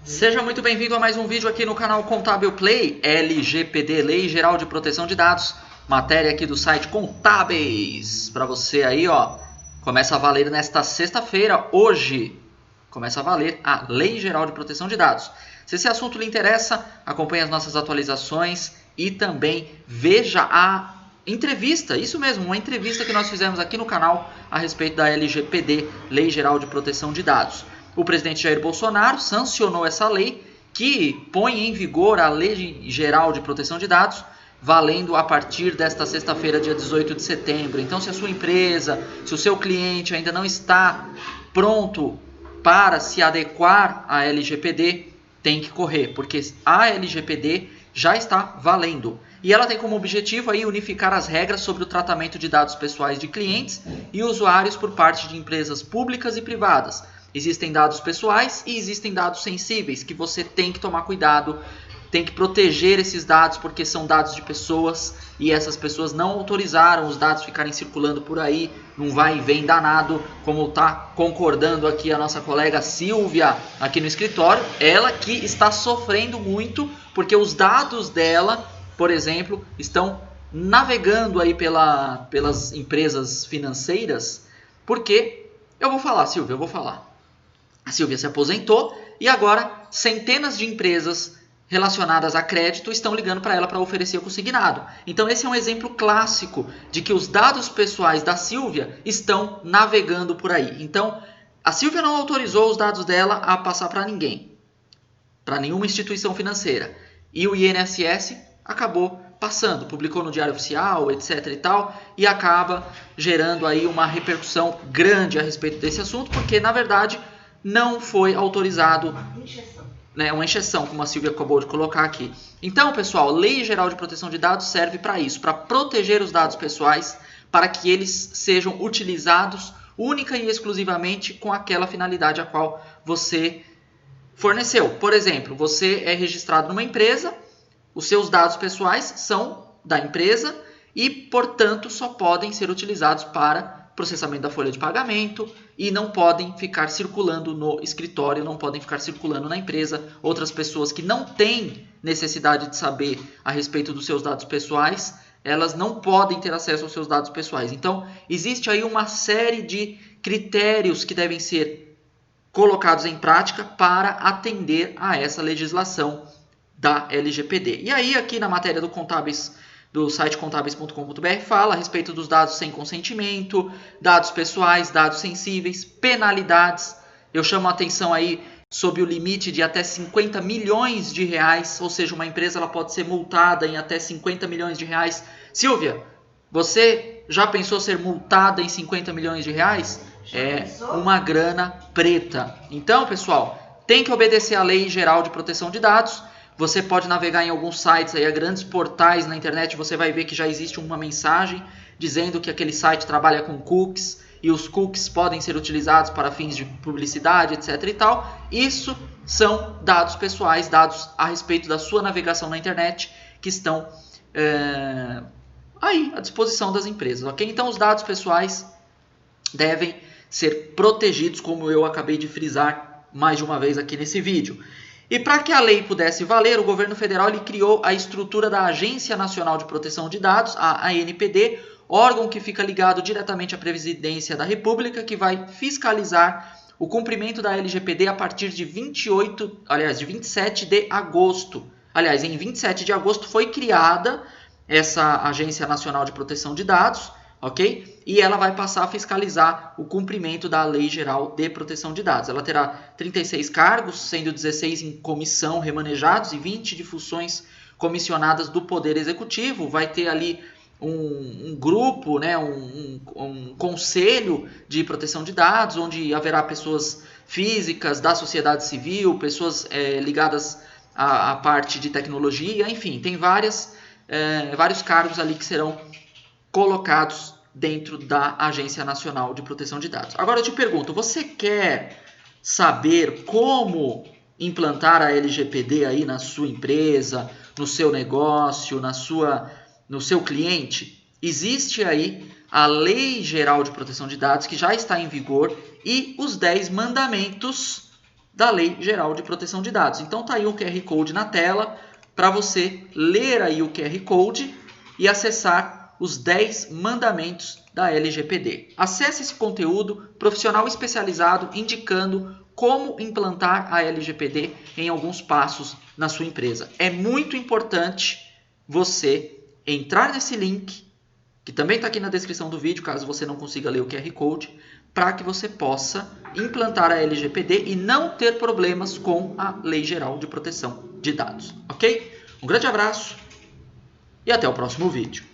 Seja muito bem-vindo a mais um vídeo aqui no canal Contábil Play, LGPD, Lei Geral de Proteção de Dados, matéria aqui do site Contábeis, para você aí, ó, começa a valer nesta sexta-feira, hoje, começa a valer a Lei Geral de Proteção de Dados. Se esse assunto lhe interessa, acompanhe as nossas atualizações e também veja a entrevista, isso mesmo, uma entrevista que nós fizemos aqui no canal a respeito da LGPD, Lei Geral de Proteção de Dados. O presidente Jair Bolsonaro sancionou essa lei que põe em vigor a Lei Geral de Proteção de Dados, valendo a partir desta sexta-feira, dia 18 de setembro. Então, se a sua empresa, se o seu cliente ainda não está pronto para se adequar à LGPD, tem que correr, porque a LGPD já está valendo. E ela tem como objetivo aí unificar as regras sobre o tratamento de dados pessoais de clientes e usuários por parte de empresas públicas e privadas. Existem dados pessoais e existem dados sensíveis que você tem que tomar cuidado, tem que proteger esses dados porque são dados de pessoas e essas pessoas não autorizaram os dados ficarem circulando por aí, não vai e vem danado, como está concordando aqui a nossa colega Silvia aqui no escritório, ela que está sofrendo muito porque os dados dela, por exemplo, estão navegando aí pelas empresas financeiras, porque, eu vou falar, Silvia, eu vou falar. A Silvia se aposentou e agora centenas de empresas relacionadas a crédito estão ligando para ela para oferecer o consignado. Então esse é um exemplo clássico de que os dados pessoais da Silvia estão navegando por aí. Então a Silvia não autorizou os dados dela a passar para ninguém, para nenhuma instituição financeira. E o INSS acabou passando, publicou no Diário Oficial, etc e tal, e acaba gerando aí uma repercussão grande a respeito desse assunto, porque na verdade não foi autorizado, uma encheção, como a Silvia acabou de colocar aqui. Então, pessoal, Lei Geral de Proteção de Dados serve para isso, para proteger os dados pessoais, para que eles sejam utilizados única e exclusivamente com aquela finalidade a qual você forneceu. Por exemplo, você é registrado numa empresa, os seus dados pessoais são da empresa e, portanto, só podem ser utilizados para processamento da folha de pagamento e não podem ficar circulando no escritório, não podem ficar circulando na empresa. Outras pessoas que não têm necessidade de saber a respeito dos seus dados pessoais, elas não podem ter acesso aos seus dados pessoais. Então, existe aí uma série de critérios que devem ser colocados em prática para atender a essa legislação da LGPD. E aí, aqui na matéria do site contábeis.com.br fala a respeito dos dados sem consentimento, dados pessoais, dados sensíveis, penalidades. Eu chamo a atenção aí sobre o limite de até 50 milhões de reais, ou seja, uma empresa ela pode ser multada em até 50 milhões de reais. Silvia, você já pensou ser multada em 50 milhões de reais? É uma grana preta. Então, pessoal, tem que obedecer à Lei Geral de Proteção de Dados. Você pode navegar em alguns sites, aí, grandes portais na internet, você vai ver que já existe uma mensagem dizendo que aquele site trabalha com cookies e os cookies podem ser utilizados para fins de publicidade, etc e tal. Isso são dados pessoais, dados a respeito da sua navegação na internet que estão aí à disposição das empresas, ok? Então os dados pessoais devem ser protegidos, como eu acabei de frisar mais de uma vez aqui nesse vídeo. E para que a lei pudesse valer, o governo federal ele criou a estrutura da Agência Nacional de Proteção de Dados, a ANPD, órgão que fica ligado diretamente à Presidência da República, que vai fiscalizar o cumprimento da LGPD a partir de 27 de agosto. Aliás, em 27 de agosto foi criada essa Agência Nacional de Proteção de Dados, ok? E ela vai passar a fiscalizar o cumprimento da Lei Geral de Proteção de Dados. Ela terá 36 cargos, sendo 16 em comissão remanejados e 20 de funções comissionadas do Poder Executivo. Vai ter ali um grupo, um conselho de proteção de dados, onde haverá pessoas físicas da sociedade civil, pessoas ligadas à parte de tecnologia, enfim, tem vários cargos ali que serão colocados dentro da Agência Nacional de Proteção de Dados. Agora eu te pergunto, você quer saber como implantar a LGPD aí na sua empresa, no seu negócio, no seu cliente? Existe aí a Lei Geral de Proteção de Dados que já está em vigor e os 10 mandamentos da Lei Geral de Proteção de Dados. Então tá aí o QR Code na tela para você ler aí o QR Code e acessar os 10 mandamentos da LGPD. Acesse esse conteúdo profissional especializado indicando como implantar a LGPD em alguns passos na sua empresa. É muito importante você entrar nesse link, que também está aqui na descrição do vídeo, caso você não consiga ler o QR Code, para que você possa implantar a LGPD e não ter problemas com a Lei Geral de Proteção de Dados. Ok? Um grande abraço e até o próximo vídeo.